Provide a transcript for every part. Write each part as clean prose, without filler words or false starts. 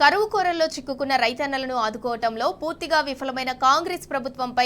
కరువు కోరల్లో చిక్కుకున్న రైతన్నలను ఆదుకోవటంలో పూర్తిగా విఫలమైన కాంగ్రెస్ ప్రభుత్వంపై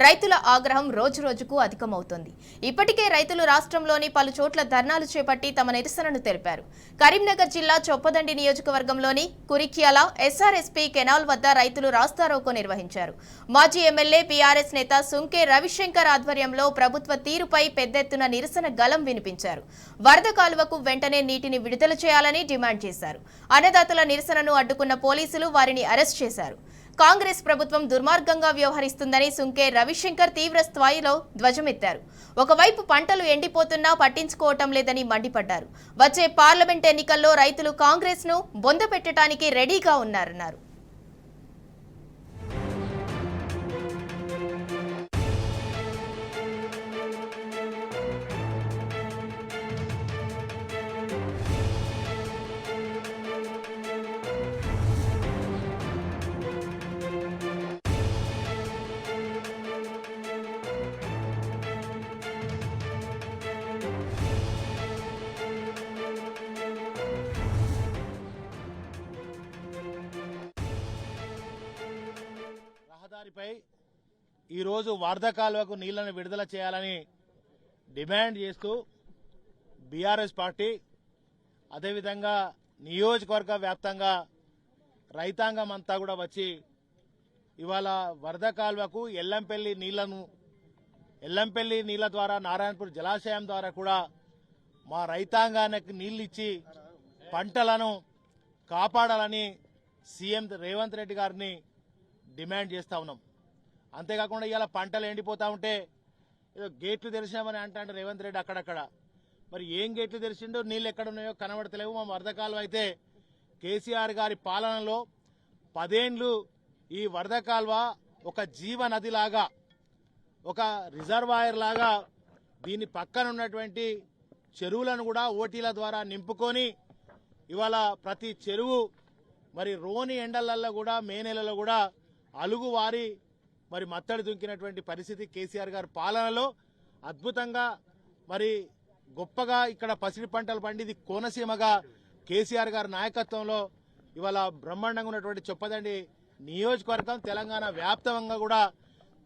రైతుల ఆగ్రహం రోజురోజుకు అధికమవుతోంది. ఇప్పటికే రైతులు రాష్ట్రంలోని పలు చోట్ల ధర్నాలు చేపట్టి తమ నిరసనను తెలిపారు. కరీంనగర్ జిల్లా చొప్పదండి నియోజకవర్గంలోని కురిక్యాల ఎస్ఆర్ఎస్పీ కెనాల్ వద్ద రైతులు రాస్తారోకో నిర్వహించారు. మాజీ ఎమ్మెల్యే పీఆర్ఎస్ నేత సుంకే రవిశంకర్ ఆధ్వర్యంలో ప్రభుత్వ తీరుపై పెద్దెత్తున నిరసన గళం వినిపించారు. వరద కాలువకు వెంటనే నీటిని విడుదల చేయాలని డిమాండ్ చేశారు. అన్నదాతల నిరసనను అడ్డుకున్న పోలీసులు వారిని అరెస్ట్ చేశారు. కాంగ్రెస్ ప్రభుత్వం దుర్మార్గంగా వ్యవహరిస్తుందని సుంకే రవిశంకర్ తీవ్ర స్థాయిలో ధ్వజమెత్తారు. ఒకవైపు పంటలు ఎండిపోతున్నా పట్టించుకోవటం లేదని మండిపడ్డారు. వచ్చే పార్లమెంట్ ఎన్నికల్లో రైతులు కాంగ్రెస్ ను బొందపెట్టడానికి రెడీగా ఉన్నారన్నారు. రహదారిపై ఈరోజు వరద కాలువకు నీళ్లను విడుదల చేయాలని డిమాండ్ చేస్తూ బీఆర్ఎస్ పార్టీ అదేవిధంగా నియోజకవర్గ వ్యాప్తంగా రైతాంగం అంతా కూడా వచ్చి ఇవాళ వరద కాలువకు ఎల్లంపల్లి నీళ్ల ద్వారా నారాయణపూర్ జలాశయం ద్వారా కూడా మా రైతాంగానికి నీళ్లు ఇచ్చి పంటలను కాపాడాలని సీఎం రేవంత్ రెడ్డి గారిని డిమాండ్ చేస్తూ ఉన్నాం. అంతేకాకుండా ఇవాళ పంటలు ఎండిపోతూ ఉంటే ఏదో గేట్లు తెరిచామని అంటాడు రేవంత్ రెడ్డి అక్కడక్కడ. మరి ఏం గేట్లు తెరిచిండో నీళ్ళు ఎక్కడున్నాయో కనబడతలేవు. మా వరద కాలువ అయితే కేసీఆర్ గారి పాలనలో 10 ఏళ్లు ఈ వరద కాలువ ఒక జీవ నదిలాగా ఒక రిజర్వాయర్ లాగా దీని పక్కన ఉన్నటువంటి చెరువులను కూడా ఓటీల ద్వారా నింపుకొని ఇవాళ ప్రతి చెరువు మరి రోని ఎండలల్లో కూడా మే నెలలో కూడా అలుగు వారి మరి మత్తడి దుంకినటువంటి పరిస్థితి కేసీఆర్ గారి పాలనలో అద్భుతంగా మరి గొప్పగా ఇక్కడ పసిడి పంటలు పండిది కోనసీమగా కేసీఆర్ గారి నాయకత్వంలో ఇవాళ బ్రహ్మాండంగా ఉన్నటువంటి చొప్పదండి నియోజకవర్గం తెలంగాణ వ్యాప్తంగా కూడా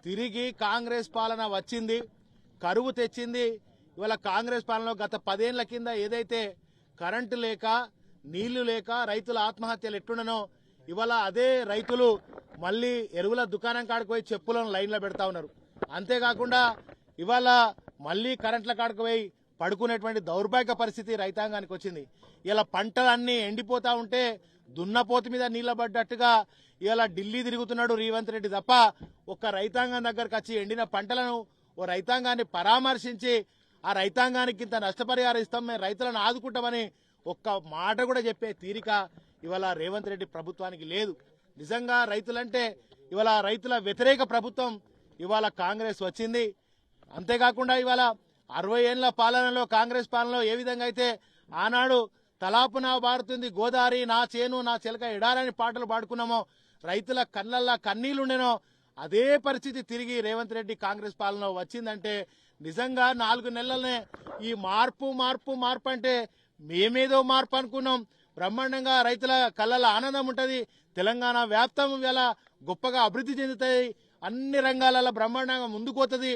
తిరిగి కాంగ్రెస్ పాలన వచ్చింది, కరువు తెచ్చింది. ఇవాళ కాంగ్రెస్ పాలనలో గత 10 ఏళ్ల కింద ఏదైతే కరెంటు లేక నీళ్లు లేక రైతుల ఆత్మహత్యలు ఎట్లుండనో ఇవాళ అదే రైతులు మళ్ళీ ఎరువుల దుకాణం కాడికి పోయి చెప్పులను లైన్లో పెడతా ఉన్నారు. అంతేకాకుండా ఇవాళ మళ్ళీ కరెంట్ల కాడికి పోయి పడుకునేటువంటి దౌర్భాగ్య పరిస్థితి రైతాంగానికి వచ్చింది. ఇలా పంటలన్నీ ఎండిపోతా ఉంటే దున్నపోతు మీద నీళ్ల పడ్డట్టుగా ఇలా ఢిల్లీ తిరుగుతున్నాడు రేవంత్ రెడ్డి తప్ప ఒక్క రైతాంగం దగ్గరకు వచ్చి ఎండిన పంటలను ఓ రైతాంగాన్ని పరామర్శించి ఆ రైతాంగానికి ఇంత నష్టపరిహారం ఇస్తాం, మేము రైతులను ఆదుకుంటామని ఒక్క మాట కూడా చెప్పే తీరిక ఇవాళ రేవంత్ రెడ్డి ప్రభుత్వానికి లేదు. నిజంగా రైతులంటే ఇవాళ రైతుల వ్యతిరేక ప్రభుత్వం ఇవాళ కాంగ్రెస్ వచ్చింది. అంతేకాకుండా ఇవాళ 60 ఏళ్ల పాలనలో కాంగ్రెస్ పాలనలో ఏ విధంగా అయితే ఆనాడు తలాపునా బారుతుంది గోదావరి నా చేను నా చిలక ఎడారని పాటలు పాడుకున్నామో రైతుల కళ్ళల్లా కన్నీళ్లుండేనో అదే పరిస్థితి తిరిగి రేవంత్ రెడ్డి కాంగ్రెస్ పాలనలో వచ్చిందంటే నిజంగా 4 నెలలనే ఈ మార్పు అంటే మేమేదో మార్పు అనుకున్నాం. బ్రహ్మాండంగా రైతుల కళ్ళల్లో ఆనందం ఉంటుంది, తెలంగాణ వ్యాప్తం వేళ గొప్పగా అభివృద్ధి చెందుతాయి, అన్ని రంగాలలో బ్రహ్మాండంగా ముందుకు పోతుంది,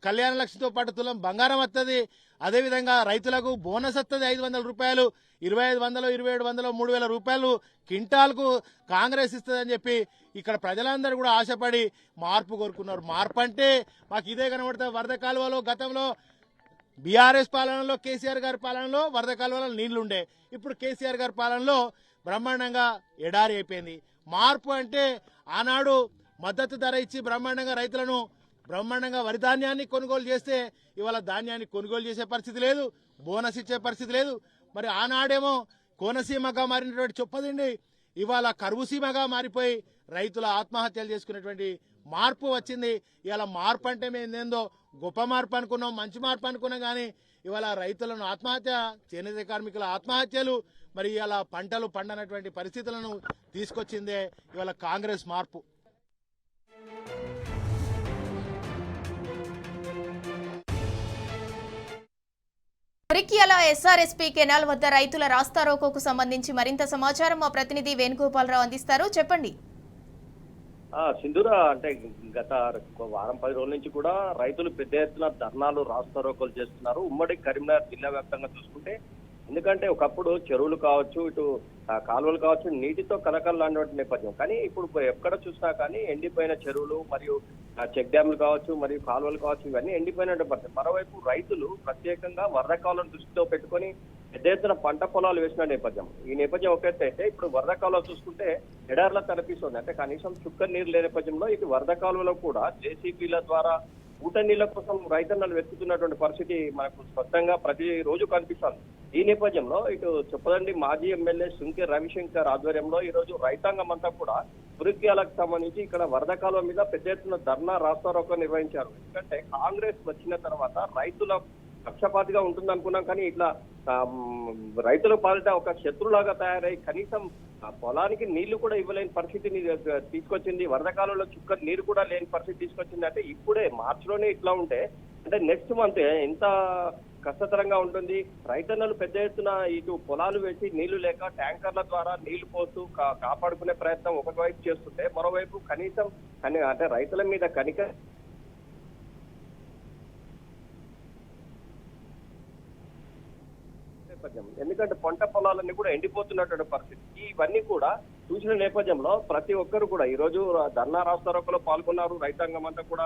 కళ్యాణ లక్ష్మితో పాటు తులం బంగారం వస్తుంది, అదేవిధంగా రైతులకు బోనస్ వస్తుంది 500 రూపాయలు, 2500 2700 3000 రూపాయలు క్వింటాల్కు కాంగ్రెస్ ఇస్తుందని చెప్పి ఇక్కడ ప్రజలందరూ కూడా ఆశపడి మార్పు కోరుకున్నారు. మార్పు అంటే మాకు ఇదే కనబడుతుంది. వరద కాలువలో గతంలో బీఆర్ఎస్ పాలనలో కేసీఆర్ గారి పాలనలో వరద కాలువలో నీళ్లుండే, ఇప్పుడు కేసీఆర్ గారి పాలనలో బ్రహ్మాండంగా ఎడారి అయిపోయింది. మార్పు అంటే ఆనాడు మద్దతు ధర ఇచ్చి బ్రహ్మాండంగా రైతులను బ్రహ్మాండంగా వరి ధాన్యాన్ని కొనుగోలు చేస్తే ఇవాళ ధాన్యాన్ని కొనుగోలు చేసే పరిస్థితి లేదు, బోనస్ ఇచ్చే పరిస్థితి లేదు. మరి ఆనాడేమో కోనసీమగా మారినటువంటి చొప్పదండి ఇవాళ కరువుసీమగా మారిపోయి రైతుల ఆత్మహత్యలు చేసుకునేటువంటి మార్పు వచ్చింది. ఇవాళ మార్పు అంటే మేమేందో గొప్ప మార్పు అనుకున్నాం, మంచి మార్పు అనుకున్నాం, కానీ ఇవాళ రైతులను ఆత్మహత్య చేనేత కార్మికుల ఆత్మహత్యలు మరి ఇవాళ పంటలు పండనటువంటి పరిస్థితులను తీసుకొచ్చిందే ఇవాళ కాంగ్రెస్ మార్పు. పురిక్యాల ఎస్ఆర్ఎస్పీ కెనాల్ వద్ద రైతుల రాస్తారోకోకు సంబంధించి మరింత సమాచారం మా ప్రతినిధి వేణుగోపాలరావు అందిస్తారు. చెప్పండి. సింధూర అంటే గత వారం 10 రోజుల నుంచి కూడా రైతులు పెద్ద ఎత్తున ధర్నాలు రాస్తారోకోలు చేస్తున్నారు. ఉమ్మడి కరీంనగర్ జిల్లా వ్యాప్తంగా చూసుకుంటే ఎందుకంటే ఒకప్పుడు చెరువులు కావచ్చు, ఇటు కాలువలు కావచ్చు, నీటితో కలకలలాంటి నేపథ్యం. కానీ ఇప్పుడు ఎక్కడ చూసినా కానీ ఎండిపోయిన చెరువులు మరియు చెక్ డ్యాములు కావచ్చు, మరియు కాలువలు కావచ్చు, ఇవన్నీ ఎండిపోయినట్టు పరిస్థితి. మరోవైపు రైతులు ప్రత్యేకంగా వరదకాలను దృష్టిలో పెట్టుకొని పెద్ద ఎత్తున పంట పొలాలు వేసిన నేపథ్యం. ఈ నేపథ్యం ఒక ఎత్తు అయితే ఇప్పుడు వరద కాలువలు చూసుకుంటే ఎడార్లా కనిపిస్తుంది. అంటే కనీసం చుక్క నీరు లేని నేపథ్యంలో ఇటు వరద కాలువలో కూడా జేసీబీల ద్వారా ఊట నీళ్ల కోసం రైతన్నలు వెతుకుతున్నటువంటి పరిస్థితి మనకు స్పష్టంగా ప్రతి రోజు కనిపిస్తుంది. ఈ నేపథ్యంలో ఇటు చొప్పదండి మాజీ ఎమ్మెల్యే సుంకె రవిశంకర్ ఆధ్వర్యంలో ఈ రోజు రైతాంగం అంతా కూడా పురిక్యాలకు సంబంధించి ఇక్కడ వరద కాలువ మీద పెద్ద ఎత్తున ధర్నా రాస్తారోకో నిర్వహించారు. ఎందుకంటే కాంగ్రెస్ వచ్చిన తర్వాత రైతుల పక్షపాతిగా ఉంటుంది అనుకున్నాం, కానీ ఇట్లా రైతుల పాలిట ఒక శత్రులాగా తయారై కనీసం పొలానికి నీళ్లు కూడా ఇవ్వలేని పరిస్థితిని తీసుకొచ్చింది. వరద కాలంలో చుక్క నీరు కూడా లేని పరిస్థితి తీసుకొచ్చింది. అంటే ఇప్పుడే మార్చిలోనే ఇట్లా ఉంటే అంటే నెక్స్ట్ మంత్ ఎంత కష్టతరంగా ఉంటుంది. రైతన్నలు పెద్ద ఎత్తున ఇటు పొలాలు వేసి నీళ్లు లేక ట్యాంకర్ల ద్వారా నీళ్లు పోస్తూ కాపాడుకునే ప్రయత్నం ఒకవైపు చేస్తుంటే, మరోవైపు కనీసం అంటే రైతుల మీద ఎందుకంటే పంట పొలాలన్నీ కూడా ఎండిపోతున్నటువంటి పరిస్థితి. ఇవన్నీ కూడా చూసిన నేపథ్యంలో ప్రతి ఒక్కరు కూడా ఈ రోజు ధర్నా రాస్తారోకోలో పాల్గొన్నారు. రైతాంగం అంతా కూడా